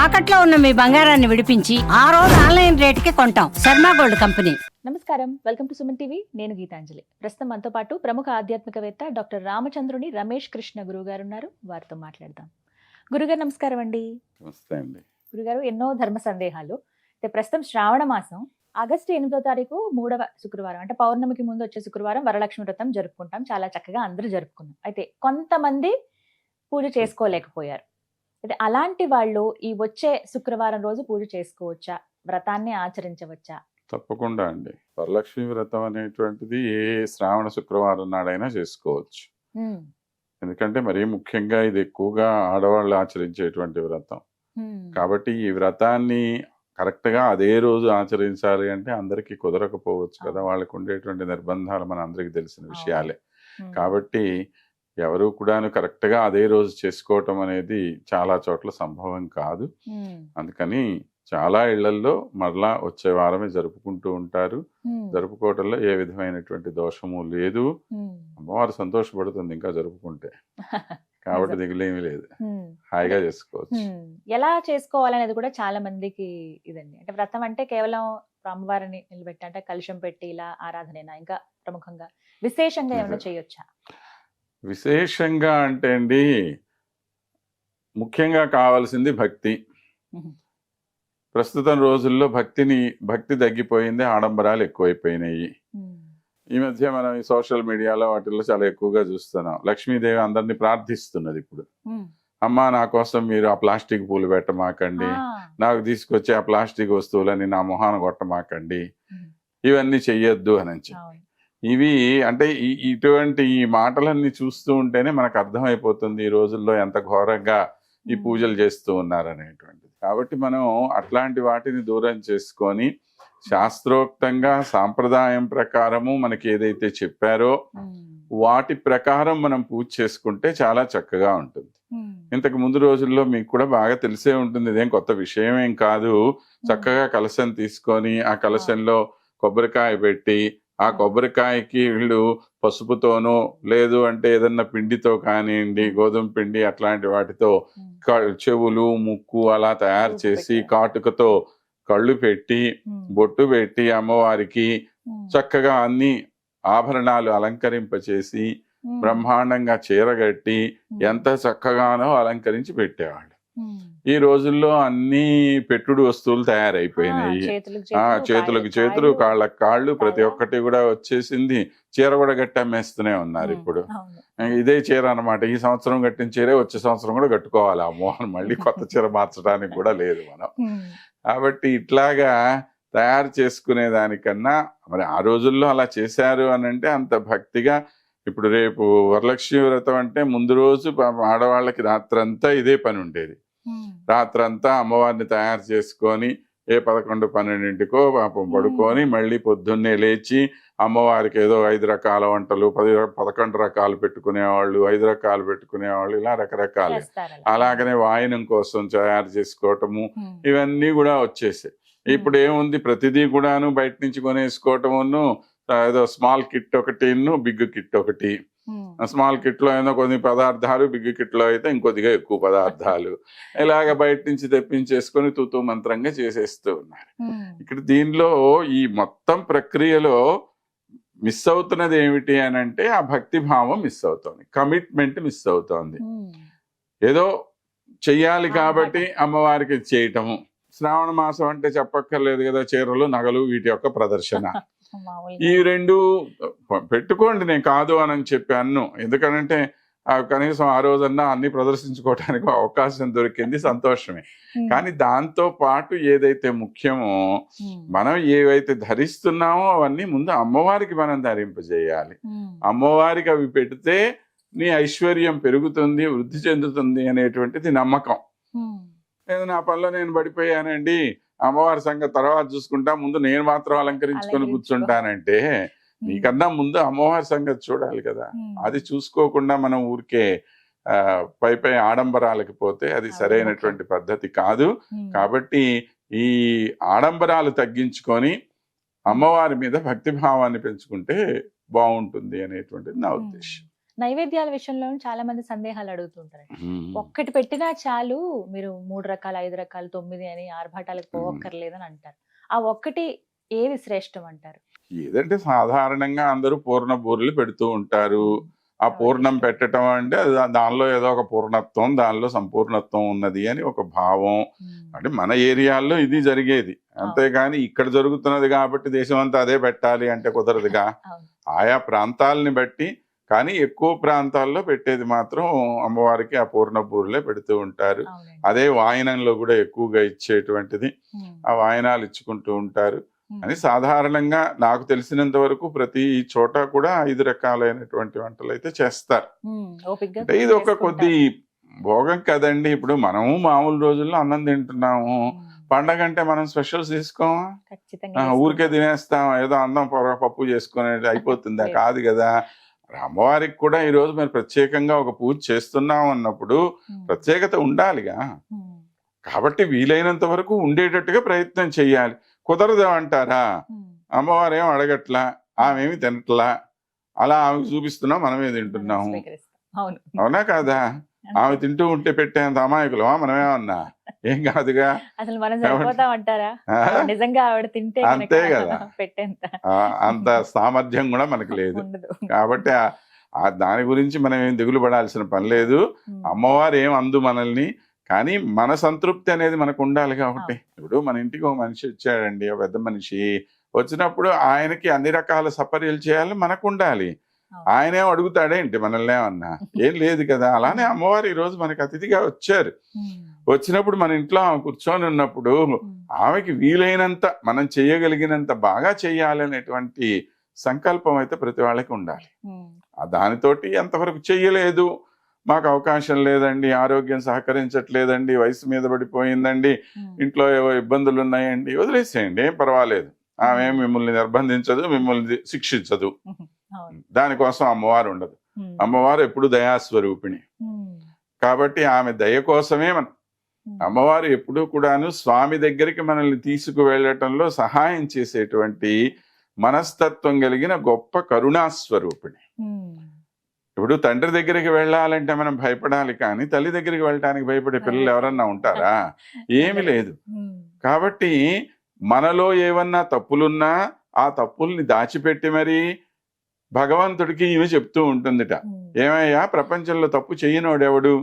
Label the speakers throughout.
Speaker 1: తాకట్లో ఉన్న మీ బంగారాన్ని విడిపించి ఆ రోజు ఆన్లైన్ రేటుకి కొంటాం. Sharma gold company.
Speaker 2: నమస్కారం, వెల్కమ్ టు సుమన్ టీవీ. నేను గీతాంజలి. ప్రస్తుతం మనతో పాటు ప్రముఖ ఆధ్యాత్మికవేత్త డాక్టర్ రామచంద్రుని రమేష్ కృష్ణ గురువు గారు ఉన్నారు. వారితో మాట్లాడదాం. గురుగారు నమస్కారం అండి.
Speaker 3: నమస్తే అండి.
Speaker 2: గురుగారు, ఎన్నో ధర్మ సందేహాలు. అయితే ప్రస్తుతం శ్రావణ మాసం ఆగస్టు 8వ తారీఖు 3వ శుక్రవారం, అంటే పౌర్ణమికి ముందు వచ్చే శుక్రవారం వరలక్ష్మి వ్రతం జరుపుకుంటాం. చాలా చక్కగా అందరూ జరుపుకున్నాం. అయితే కొంతమంది పూజ చేసుకోలేకపోయారు. అయితే అలాంటి వాళ్ళు ఈ వచ్చే శుక్రవారం రోజు పూజ చేసుకోవచ్చా, వ్రతాన్ని ఆచరించవచ్చా?
Speaker 3: తప్పకుండా అండి. వరలక్ష్మి వ్రతం అనేటువంటిది ఏ శ్రావణ శుక్రవారం నాడైనా చేసుకోవచ్చు. ఎందుకంటే మరీ ముఖ్యంగా ఇది ఎక్కువగా ఆడవాళ్ళు ఆచరించేటువంటి వ్రతం కాబట్టి ఈ వ్రతాన్ని కరెక్ట్ గా అదే రోజు ఆచరించాలి అంటే అందరికీ కుదరకపోవచ్చు కదా. వాళ్ళకు ఉండేటువంటి నిర్బంధాలు మన అందరికి తెలిసిన విషయాలే. కాబట్టి ఎవరు కూడాను కరెక్ట్ గా అదే రోజు చేసుకోవటం అనేది చాలా చోట్ల సంభవం కాదు. అందుకని చాలా ఇళ్లల్లో మరలా వచ్చే వారమే జరుపుకుంటూ ఉంటారు. జరుపుకోవటంలో ఏ విధమైనటువంటి దోషము లేదు. అమ్మవారు సంతోషపడుతుంది ఇంకా జరుపుకుంటే. కాబట్టి దిగులేమీ లేదు, హాయిగా చేసుకోవచ్చు.
Speaker 2: ఎలా చేసుకోవాలనేది కూడా చాలా మందికి ఇదండి. అంటే వ్రతం అంటే కేవలం అమ్మవారిని నిలబెట్టి, అంటే కలుషం పెట్టి ఇలా ఆరాధనేనా? ఇంకా ప్రముఖంగా విశేషంగా ఏమైనా చేయొచ్చా?
Speaker 3: విశేషంగా అంటే అండి, ముఖ్యంగా కావాల్సింది భక్తి. ప్రస్తుతం రోజుల్లో భక్తి తగ్గిపోయింది, ఆడంబరాలు ఎక్కువైపోయినాయి. ఈ మధ్య మనం ఈ సోషల్ మీడియాలో వాటిల్లో చాలా ఎక్కువగా చూస్తున్నాం. లక్ష్మీదేవి అందరినీ ప్రార్థిస్తున్నది ఇప్పుడు. అమ్మా, నా కోసం మీరు ఆ ప్లాస్టిక్ పూలు పెట్టమాకండి, నాకు తీసుకొచ్చి ఆ ప్లాస్టిక్ వస్తువులని నా మొహాన కొట్టమాకండి, ఇవన్నీ చెయ్యొద్దు అని. ఇవి అంటే ఇటువంటి ఈ మాటలన్నీ చూస్తూ ఉంటేనే మనకు అర్థమైపోతుంది ఈ రోజుల్లో ఎంత ఘోరంగా ఈ పూజలు చేస్తూ ఉన్నారనేటువంటిది. కాబట్టి మనం అట్లాంటి వాటిని దూరం చేసుకొని శాస్త్రోక్తంగా సాంప్రదాయం ప్రకారము మనకి ఏదైతే చెప్పారో వాటి ప్రకారం మనం పూజ చేసుకుంటే చాలా చక్కగా ఉంటుంది. ఇంతకు ముందు రోజుల్లో మీకు కూడా బాగా తెలిసే ఉంటుంది, ఇదేం కొత్త విషయం ఏం కాదు. చక్కగా కలశం తీసుకొని ఆ కలశంలో కొబ్బరికాయ పెట్టి ఆ కొబ్బరికాయకి వీళ్ళు పసుపుతోనో లేదు అంటే ఏదన్నా పిండితో కానివ్వండి, గోధుమ పిండి అట్లాంటి వాటితో చెవులు ముక్కు అలా తయారు చేసి కాటుకతో కళ్ళు పెట్టి బొట్టు పెట్టి అమ్మవారికి చక్కగా అన్ని ఆభరణాలు అలంకరింపచేసి బ్రహ్మాండంగా చీరగట్టి ఎంత చక్కగానో అలంకరించి పెట్టేవాళ్ళు. ఈ రోజుల్లో అన్ని పెట్టుడు వస్తువులు తయారైపోయినాయి. చేతులకు చేతులు, కాళ్ళకు కాళ్ళు, ప్రతి ఒక్కటి కూడా వచ్చేసింది. చీర కూడా గట్టి అమ్మేస్తూనే ఉన్నారు ఇప్పుడు. ఇదే చీర అనమాట, ఈ సంవత్సరం కట్టిన చీరే వచ్చే సంవత్సరం కూడా కట్టుకోవాలి. అమ్మో, మళ్ళీ కొత్త చీర మార్చడానికి కూడా లేదు మనం. కాబట్టి ఇట్లాగా తయారు చేసుకునే దానికన్నా మరి ఆ రోజుల్లో అలా చేశారు అని అంటే అంత భక్తిగా. ఇప్పుడు రేపు వరలక్ష్మి వ్రతం అంటే ముందు రోజు ఆడవాళ్ళకి రాత్రంతా ఇదే పని ఉండేది. రాత్రంతా అమ్మవారిని తయారు చేసుకొని 11-12 పాపం పడుకొని మళ్ళీ పొద్దున్నే లేచి అమ్మవారికి ఏదో 5 రకాల వంటలు, 11 రకాలు పెట్టుకునేవాళ్ళు, 5 రకాలు పెట్టుకునేవాళ్ళు, ఇలా రకరకాలు. అలాగనే వాయనం కోసం తయారు చేసుకోవటము ఇవన్నీ కూడా వచ్చేసాయి. ఇప్పుడు ఏముంది, ప్రతిదీ కూడాను బయట నుంచి కొనేసుకోవటమును, ఏదో స్మాల్ కిట్ ఒకటి, బిగ్ కిట్ ఒకటి. స్మాల్ కిట్ లో ఏదో కొన్ని పదార్థాలు, బిగ్ కిట్ లో అయితే ఇంకొద్దిగా ఎక్కువ పదార్థాలు, ఇలాగ బయట నుంచి తెప్పించేసుకొని తూతూ మంత్రంగా చేసేస్తూ ఉన్నారు. ఇక్కడ దీనిలో ఈ మొత్తం ప్రక్రియలో మిస్ అవుతున్నది ఏమిటి అని అంటే ఆ భక్తి భావం మిస్ అవుతోంది, కమిట్మెంట్ మిస్ అవుతోంది. ఏదో చెయ్యాలి కాబట్టి అమ్మవారికి చేయటము. శ్రావణ మాసం అంటే చెప్పక్కర్లేదు కదా, చీరలు నగలు వీటి యొక్క ప్రదర్శన. ఈ రెండు పెట్టుకోండి, నేను కాదు అని చెప్పాను. ఎందుకనంటే కనీసం ఆ రోజన్నా అన్ని ప్రదర్శించుకోవడానికి అవకాశం దొరికింది, సంతోషమే. కానీ దాంతో పాటు ఏదైతే ముఖ్యమో, మనం ఏవైతే ధరిస్తున్నామో అవన్నీ ముందు అమ్మవారికి మనం ధరింపజేయాలి. అమ్మవారికి అవి పెడితే నీ ఐశ్వర్యం పెరుగుతుంది, వృద్ధి చెందుతుంది అనేటువంటిది నమ్మకం. లేదు నా పనిలో నేను పడిపోయానండి, అమ్మవారి సంగతి తర్వాత చూసుకుంటా, ముందు నేను మాత్రం అలంకరించుకొని కూర్చుంటానంటే నీకన్నా ముందు అమ్మవారి సంగతి చూడాలి కదా. అది చూసుకోకుండా మనం ఊరికే పై ఆడంబరాలకి పోతే అది సరైనటువంటి పద్ధతి కాదు. కాబట్టి ఈ ఆడంబరాలు తగ్గించుకొని అమ్మవారి మీద భక్తి భావాన్ని పెంచుకుంటే బాగుంటుంది అనేటువంటిది నా ఉద్దేశం.
Speaker 2: నైవేద్యాల విషయంలో చాలా మంది సందేహాలు అడుగుతుంటారు. ఒక్కటి పెట్టినా చాలు, మీరు 3 రకాలు 5 రకాలు 9 అని ఆర్భాటాలకు పోవక్కర్లేదని అంటారు. ఆ ఒక్కటి ఏది శ్రేష్టం అంటారు?
Speaker 3: ఏదంటే సాధారణంగా అందరూ పూర్ణ బూరెలు పెడుతూ ఉంటారు. ఆ పూర్ణం పెట్టడం అంటే దానిలో ఏదో ఒక పూర్ణత్వం, దానిలో సంపూర్ణత్వం ఉన్నది అని ఒక భావం. అంటే మన ఏరియాల్లో ఇది జరిగేది, అంతేగాని ఇక్కడ జరుగుతున్నది కాబట్టి దేశం అంతా అదే పెట్టాలి అంటే కుదరదుగా. ఆయా ప్రాంతాలని బట్టి, కానీ ఎక్కువ ప్రాంతాల్లో పెట్టేది మాత్రం అమ్మవారికి ఆ పూర్ణ బూరెలే పెడుతూ ఉంటారు. అదే వాయనంలో కూడా ఎక్కువగా ఇచ్చేటువంటిది, ఆ వాయనాలు ఇచ్చుకుంటూ ఉంటారు అని సాధారణంగా నాకు తెలిసినంత వరకు ప్రతి చోట కూడా 5 రకాలైనటువంటి వంటలు అయితే చేస్తారు. అంటే ఇది ఒక కొద్ది భోగం కదండి. ఇప్పుడు మనము మామూలు రోజుల్లో అన్నం తింటున్నాము, పండగ అంటే మనం స్పెషల్స్ తీసుకోమా? ఊరికే తినేస్తాం, ఏదో అన్నం పప్పు చేసుకునే అయిపోతుందా? కాదు కదా. అమ్మవారికి కూడా ఈ రోజు మరి ప్రత్యేకంగా ఒక పూజ చేస్తున్నాం అన్నప్పుడు ప్రత్యేకత ఉండాలిగా. కాబట్టి వీలైనంత వరకు ఉండేటట్టుగా ప్రయత్నం చెయ్యాలి. కుదరదు అంటారా? అమ్మవారు ఏం అడగట్లా, ఆమెమి తినట్లా, అలా ఆమెకు చూపిస్తున్నాం, మనమే తింటున్నాము. అవునా కాదా? ఆమె తింటూ ఉంటే పెట్టేంత అమాయకులమా మనమేమన్నా? ఏం కాదుగా.
Speaker 2: అసలు మనం సరిపోతామంటారా? నిజంగా ఆవిడ తింటే
Speaker 3: అంతే కదా, అంత సామర్థ్యం కూడా మనకు లేదు. కాబట్టి దాని గురించి మనం ఏం దిగులు పడాల్సిన పని లేదు. అమ్మవారు ఏం అందు మనల్ని, కానీ మన సంతృప్తి అనేది మనకు ఉండాలి. కాబట్టి ఇప్పుడు మన ఇంటికి ఒక మనిషి వచ్చాడండి, ఒక పెద్ద మనిషి వచ్చినప్పుడు ఆయనకి అన్ని రకాల సపర్యలు చేయాలని మనకు ఉండాలి. ఆయనేం అడుగుతాడేంటి మనల్ని ఏమన్నా? ఏం లేదు కదా. అలానే అమ్మవారు ఈ రోజు మనకి అతిథిగా వచ్చారు. వచ్చినప్పుడు మన ఇంట్లో ఆమె కూర్చొని ఉన్నప్పుడు ఆమెకి వీలైనంత మనం చేయగలిగినంత బాగా చెయ్యాలనేటువంటి సంకల్పం అయితే ప్రతి వాళ్ళకి ఉండాలి. దానితోటి ఎంతవరకు చెయ్యలేదు, మాకు అవకాశం లేదండి, ఆరోగ్యం సహకరించట్లేదండి, వయసు మీద పడిపోయిందండి, ఇంట్లో ఏవో ఇబ్బందులు ఉన్నాయండి, వదిలేసేయండి, ఏం పర్వాలేదు. ఆమె మిమ్మల్ని నిర్బంధించదు, మిమ్మల్ని శిక్షించదు. దానికోసం అమ్మవారు ఉండదు. అమ్మవారు ఎప్పుడు దయాస్వరూపిణి. కాబట్టి ఆమె దయ కోసమే అమ్మవారు ఎప్పుడూ కూడాను స్వామి దగ్గరికి మనల్ని తీసుకువెళ్ళటంలో సహాయం చేసేటువంటి మనస్తత్వం కలిగిన గొప్ప కరుణాస్వరూపిణి. ఇప్పుడు తండ్రి దగ్గరికి వెళ్ళాలంటే మనం భయపడాలి, కానీ తల్లి దగ్గరికి వెళ్ళటానికి భయపడే పిల్లలు ఎవరన్నా ఉంటారా? ఏమి లేదు. కాబట్టి మనలో ఏమన్నా తప్పులున్నా ఆ తప్పుల్ని దాచిపెట్టి మరి భగవంతుడికి ఈమె చెప్తూ ఉంటుందిట, ఏమయ్యా ప్రపంచంలో తప్పు చెయ్యనోడెవడు?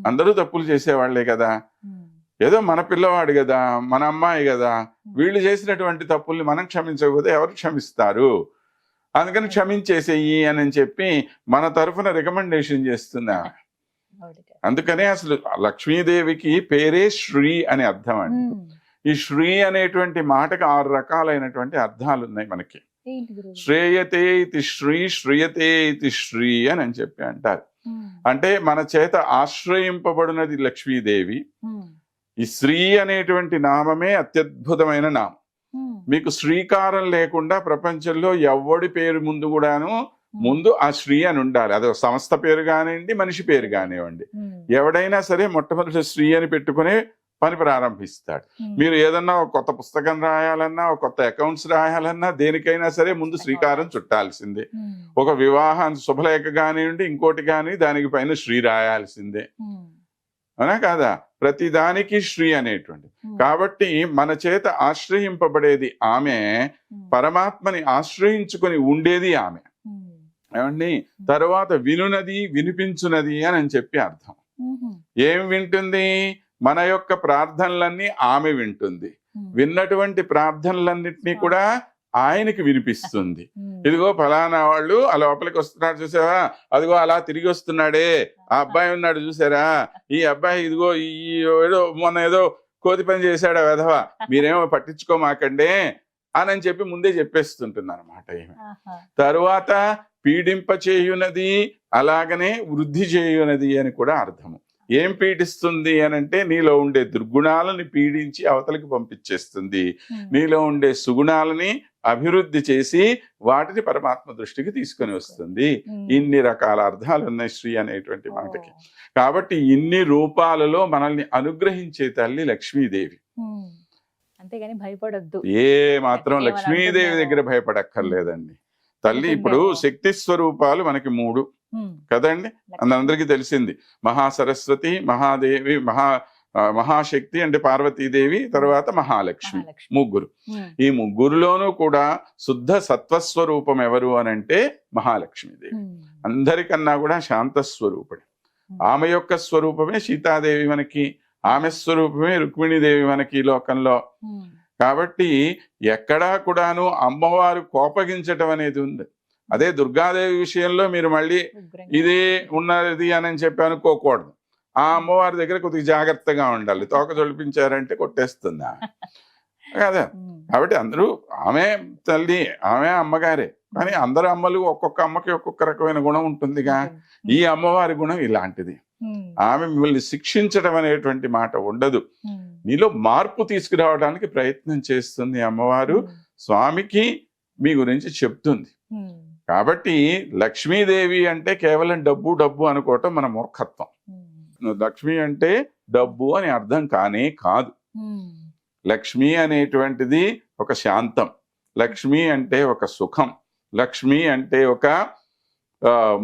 Speaker 3: అందరూ తప్పులు చేసేవాళ్లే కదా, ఏదో మన పిల్లవాడు కదా, మన అమ్మాయి కదా, వీళ్ళు చేసినటువంటి తప్పుల్ని మనం క్షమించకపోతే ఎవరు క్షమిస్తారు? అందుకని క్షమించేసేయి అని చెప్పి మన తరఫున రికమెండేషన్ చేస్తున్నా. అందుకనే అసలు లక్ష్మీదేవికి పేరే శ్రీ అని అర్థం అండి. ఈ శ్రీ అనేటువంటి మాటకు 6 రకాలైనటువంటి అర్థాలు ఉన్నాయి మనకి. శ్రేయతే ఇతి శ్రీ, శ్రీయతే ఇతి శ్రీ అని చెప్పి అంటారు. అంటే మన చేత ఆశ్రయింపబడినది లక్ష్మీదేవి. ఈ శ్రీ అనేటువంటి నామమే అత్యద్భుతమైన నామం. మీకు శ్రీకారం లేకుండా ప్రపంచంలో ఎవడి పేరు ముందు కూడాను ముందు ఆ శ్రీ అని ఉండాలి. అది సంస్థ పేరు కానివ్వండి, మనిషి పేరు కానివ్వండి, ఎవడైనా సరే మొట్టమొదటి శ్రీ అని పెట్టుకునే పని ప్రారంభిస్తాడు. మీరు ఏదన్నా ఒక కొత్త పుస్తకం రాయాలన్నా, ఒక కొత్త అకౌంట్స్ రాయాలన్నా, దేనికైనా సరే ముందు శ్రీకారం చుట్టాల్సిందే. ఒక వివాహం శుభలేఖ కానివ్వండి, ఇంకోటి కానీ దానికి పైన శ్రీ రాయాల్సిందే. అవునా కాదా? ప్రతి దానికి శ్రీ అనేటువంటి. కాబట్టి మన చేత ఆశ్రయింపబడేది ఆమె, పరమాత్మని ఆశ్రయించుకొని ఉండేది ఆమె. ఏమండి? తర్వాత వినునది, వినిపించునది అని చెప్పి అర్థం. ఏం వింటుంది? మన యొక్క ప్రార్థనలన్నీ ఆమె వింటుంది. విన్నటువంటి ప్రార్థనలన్నింటినీ కూడా ఆయనకి వినిపిస్తుంది. ఇదిగో ఫలానా వాళ్ళు ఆ లోపలికి వస్తున్నారు చూసావా, అదిగో అలా తిరిగి వస్తున్నాడే, ఆ అబ్బాయి ఉన్నాడు చూసారా, ఈ అబ్బాయి ఇదిగో ఈ ఏదో మొన్న ఏదో కోతి పని చేశాడు ఆ వెధవ, మీరేమో పట్టించుకోమాకండే అని చెప్పి ముందే చెప్పేస్తుంటుంది అనమాట ఈమె. తరువాత పీడింప చేయునది, అలాగనే వృద్ధి చేయునది అని కూడా అర్థము. ఏం పీడిస్తుంది అనంటే నీలో ఉండే దుర్గుణాలని పీడించి అవతలకి పంపించేస్తుంది, నీలో ఉండే సుగుణాలని అభివృద్ధి చేసి వాటిని పరమాత్మ దృష్టికి తీసుకొని వస్తుంది. ఇన్ని రకాల అర్థాలు ఉన్నాయి శ్రీ అనేటువంటి మాటకి. కాబట్టి ఇన్ని రూపాలలో మనల్ని అనుగ్రహించే తల్లి లక్ష్మీదేవి.
Speaker 2: అంతేగాని భయపడొద్దు.
Speaker 3: ఏ మాత్రం లక్ష్మీదేవి దగ్గర భయపడక్కర్లేదండి. తల్లి ఇప్పుడు శక్తి స్వరూపాలు మనకి 3 కదండి, అందరికీ తెలిసింది. మహాసరస్వతి, మహాదేవి, మహాశక్తి అంటే పార్వతీదేవి, తర్వాత మహాలక్ష్మి, 3. ఈ 3లోనూ కూడా శుద్ధ సత్వస్వరూపం ఎవరు అనంటే మహాలక్ష్మీదేవి. అందరికన్నా కూడా శాంతస్వరూపుడు. ఆమె యొక్క స్వరూపమే సీతాదేవి మనకి, ఆమె స్వరూపమే రుక్మిణీదేవి మనకి లోకంలో. కాబట్టి ఎక్కడా కూడాను అమ్మవారు కోపగించటం అనేది ఉంది. అదే దుర్గాదేవి విషయంలో మీరు మళ్ళీ ఇదే ఉన్నది అని చెప్పి అనుకోకూడదు. ఆ అమ్మవారి దగ్గర కొద్దిగా జాగ్రత్తగా ఉండాలి. తోక జొలిపించారంటే కొట్టేస్తుందా కదా. కాబట్టి అందరూ ఆమె తల్లి, ఆమె అమ్మగారే. కానీ అందరు అమ్మలు ఒక్కొక్క అమ్మకి ఒక్కొక్క రకమైన గుణం ఉంటుందిగా. ఈ అమ్మవారి గుణం ఇలాంటిది. ఆమె మిమ్మల్ని శిక్షించడం అనేటువంటి మాట ఉండదు. నీలో మార్పు తీసుకురావడానికి ప్రయత్నం చేస్తుంది అమ్మవారు. స్వామికి మీ గురించి చెప్తుంది. కాబట్టి లక్ష్మీదేవి అంటే కేవలం డబ్బు డబ్బు అనుకోవటం మన మూర్ఖత్వం. లక్ష్మి అంటే డబ్బు అని అర్థం కానే కాదు. లక్ష్మి అనేటువంటిది ఒక శాంతం, లక్ష్మి అంటే ఒక సుఖం, లక్ష్మి అంటే ఒక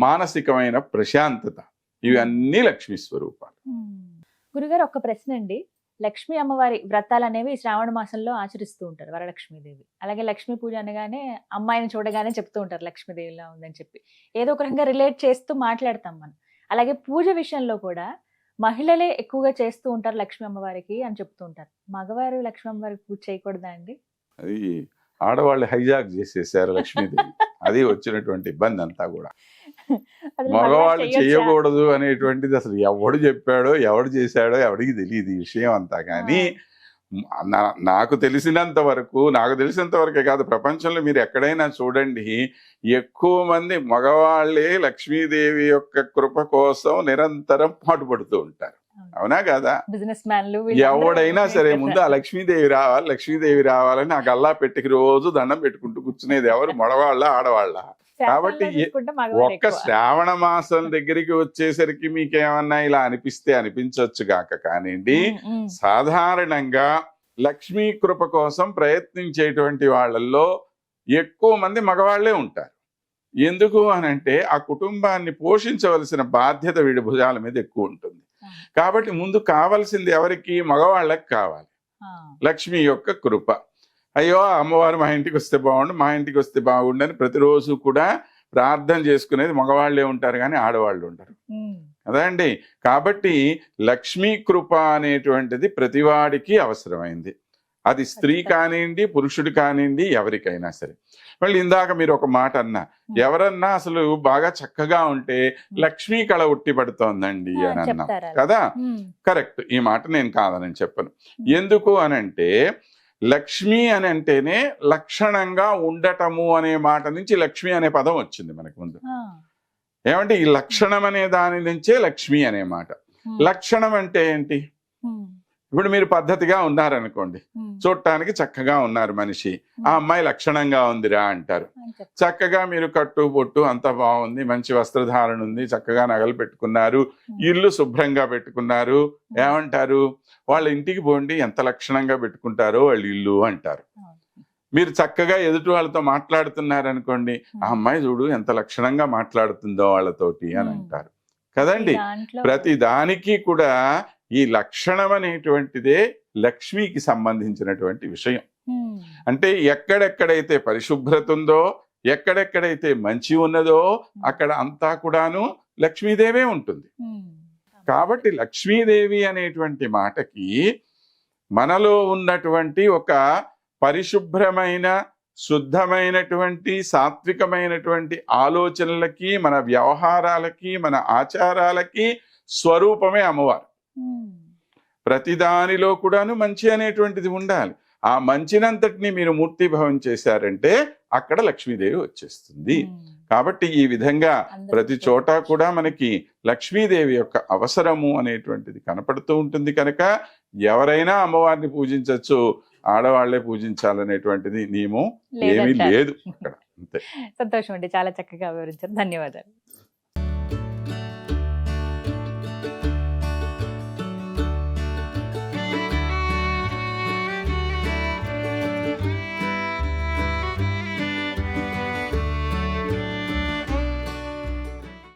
Speaker 3: మానసికమైన ప్రశాంతత. ఇవన్నీ లక్ష్మీ స్వరూపాలు.
Speaker 2: గురుగారు, ఒక ప్రశ్న అండి. లక్ష్మీ అమ్మవారి వ్రతాలు అనేవి శ్రావణ మాసంలో ఆచరిస్తూ ఉంటారు వరలక్ష్మీదేవి. అలాగే లక్ష్మీ పూజ అనగానే అమ్మాయిని చూడగానే చెప్తూ ఉంటారు లక్ష్మీదేవిలా ఉందని చెప్పి. ఏదో ఒక రకంగా రిలేట్ చేస్తూ మాట్లాడతాం మనం. అలాగే పూజ విషయంలో కూడా మహిళలే ఎక్కువగా చేస్తూ ఉంటారు లక్ష్మీ అమ్మవారికి అని చెప్తూ ఉంటారు. మగవారు లక్ష్మీ అమ్మవారికి పూజ చేయకూడదా అండి?
Speaker 3: అది ఆడవాళ్ళు హైజాక్ చేసేసారు లక్ష్మీదేవి. అది వచ్చినటువంటి ఇబ్బంది అంతా కూడా. మగవాళ్ళు చేయకూడదు అనేటువంటిది అసలు ఎవడు చెప్పాడో ఎవడు చేశాడో ఎవడికి తెలియదు ఈ విషయం అంతా. కానీ నాకు తెలిసినంత వరకే కాదు, ప్రపంచంలో మీరు ఎక్కడైనా చూడండి, ఎక్కువ మంది మగవాళ్ళే లక్ష్మీదేవి యొక్క కృప కోసం నిరంతరం పాటుపడుతూ ఉంటారు. అవునా కదా?
Speaker 2: బిజినెస్ మ్యాన్లు
Speaker 3: ఎవడైనా సరే ముందు ఆ లక్ష్మీదేవి రావాలని ఆ గల్లా పెట్టికి రోజు దండం పెట్టుకుంటూ కూర్చునేది ఎవరు? మగవాళ్ళ ఆడవాళ్ళ? కాబట్టి ఒక్క శ్రావణ మాసం దగ్గరికి వచ్చేసరికి మీకేమన్నా ఇలా అనిపించవచ్చు గాక కానివ్వండి, సాధారణంగా లక్ష్మీ కృప కోసం ప్రయత్నించేటువంటి వాళ్ళల్లో ఎక్కువ మంది మగవాళ్లే ఉంటారు. ఎందుకు అనంటే ఆ కుటుంబాన్ని పోషించవలసిన బాధ్యత వీడి భుజాల మీద ఎక్కువ ఉంటుంది. కాబట్టి ముందు కావాల్సింది ఎవరికి? మగవాళ్ళకి కావాలి లక్ష్మి యొక్క కృప. అయ్యో అమ్మవారు మా ఇంటికి వస్తే బాగుండు అని ప్రతిరోజు కూడా ప్రార్థన చేసుకునేది మగవాళ్లే ఉంటారు, కానీ ఆడవాళ్ళు ఉంటారు కదా అండి. కాబట్టి లక్ష్మీ కృప అనేటువంటిది ప్రతివాడికి అవసరమైంది. అది స్త్రీ కానివ్వండి, పురుషుడు కానివ్వండి, ఎవరికైనా సరే. మళ్ళీ ఇందాక మీరు ఒక మాట అన్నా, ఎవరన్నా అసలు బాగా చక్కగా ఉంటే లక్ష్మీ కళ ఉట్టి పడుతోందండి అని అన్నాం కదా. కరెక్ట్, ఈ మాట నేను కాదని చెప్పను. ఎందుకు అనంటే లక్ష్మి అని అంటేనే లక్షణంగా ఉండటము అనే మాట నుంచి లక్ష్మి అనే పదం వచ్చింది మనకు ముందు. ఏమంటే ఈ లక్షణం అనే దాని నుంచే లక్ష్మి అనే మాట. లక్షణం అంటే ఏంటి? ఇప్పుడు మీరు పద్ధతిగా ఉన్నారనుకోండి, చూడటానికి చక్కగా ఉన్నారు మనిషి, ఆ అమ్మాయి లక్షణంగా ఉందిరా అంటారు. చక్కగా మీరు కట్టు బొట్టు అంత బాగుంది, మంచి వస్త్రధారణ ఉంది, చక్కగా నగలు పెట్టుకున్నారు, ఇల్లు శుభ్రంగా పెట్టుకున్నారు, ఏమంటారు? వాళ్ళ ఇంటికి పోండి, ఎంత లక్షణంగా పెట్టుకుంటారో వాళ్ళ ఇల్లు అంటారు. మీరు చక్కగా ఎదుటి వాళ్ళతో మాట్లాడుతున్నారనుకోండి, ఆ అమ్మాయి చూడు ఎంత లక్షణంగా మాట్లాడుతుందో వాళ్ళతోటి అని అంటారు కదండి. ప్రతి దానికి కూడా ఈ లక్షణం అనేటువంటిదే లక్ష్మికి సంబంధించినటువంటి విషయం. అంటే ఎక్కడెక్కడైతే పరిశుభ్రత ఉందో, ఎక్కడెక్కడైతే మంచి ఉన్నదో అక్కడ అంతా కూడాను లక్ష్మీదేవే ఉంటుంది. కాబట్టి లక్ష్మీదేవి అనేటువంటి మాటకి మనలో ఉన్నటువంటి ఒక పరిశుభ్రమైన, శుద్ధమైనటువంటి, సాత్వికమైనటువంటి ఆలోచనలకి, మన వ్యవహారాలకి, మన ఆచారాలకి స్వరూపమే అమ్మవారు. ప్రతిదానిలో కూడాను మంచి అనేటువంటిది ఉండాలి. ఆ మంచినంతటిని మీరు మూర్తిభావం చేశారంటే అక్కడ లక్ష్మీదేవి వచ్చేస్తుంది. కాబట్టి ఈ విధంగా ప్రతి చోట కూడా మనకి లక్ష్మీదేవి యొక్క అవసరము అనేటువంటిది కనపడుతూ ఉంటుంది. కనుక ఎవరైనా అమ్మవారిని పూజించవచ్చు, ఆడవాళ్లే పూజించాలనేటువంటిది నియమం ఏమీ లేదు అక్కడ. అంతే.
Speaker 2: సంతోషం అండి, చాలా చక్కగా వివరించారు. ధన్యవాదాలు.